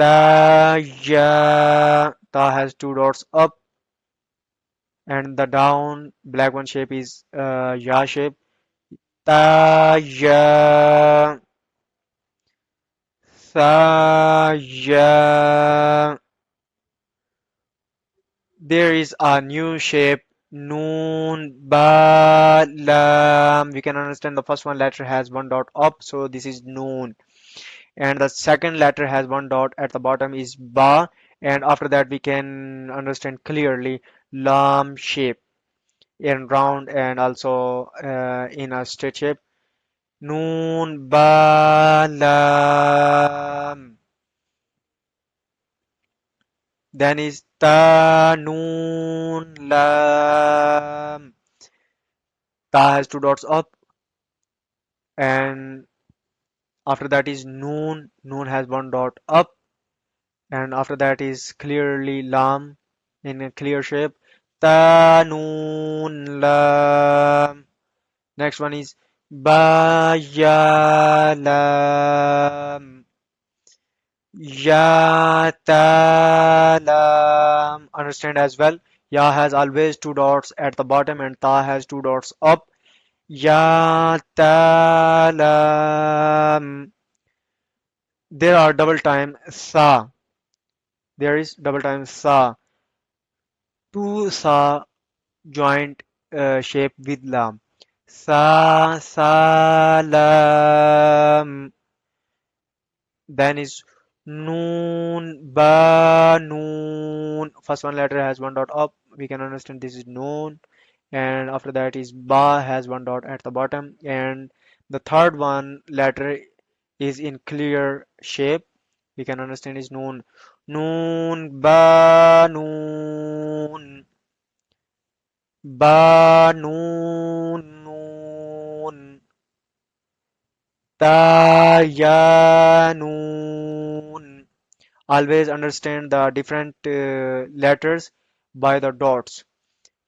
Ta Ya. Ta has two dots up, and the down black one shape is Ya shape. Ta Ya. Sa Ya. There is a new shape. Noon, ba, lam. We can understand the first one letter has one dot up, so this is noon. And the second letter has one dot at the bottom is ba. And after that, we can understand clearly lam shape in round and also in a straight shape. Noon, ba, lam. Then is ta, noon, lam. Ta has two dots up, and after that is noon. Noon has one dot up, and after that is clearly lam in a clear shape. Ta, noon, lam. Next one is ba, ya, lam. Ya, ta, lam. Understand as well. Ya has always two dots at the bottom, and ta has two dots up. Ya, ta, lam. There are double time sa. There is double time sa. Two sa joint shape with lam. Sa, sa, lam. Then is noon, ba, noon. First one letter has one dot up. We can understand this is noon. And after that is ba has one dot at the bottom. And the third one letter is in clear shape. We can understand is noon. Noon, ba, noon. Ba, noon, noon. Ta, ya, noon. Always understand the different letters by the dots.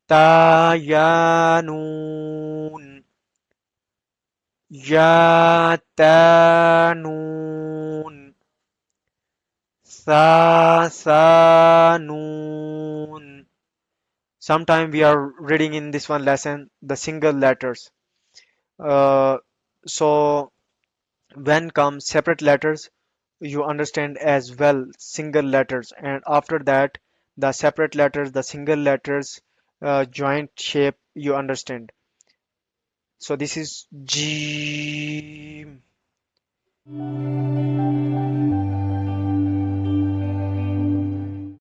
Ta, ya, noon. Ya, ta, noon. Sa, noon. Sometime we are reading in this one lesson the single letters. Uh, so when comes separate letters, you understand as well single letters, and after that the separate letters, the single letters, joint shape you understand. So this is G.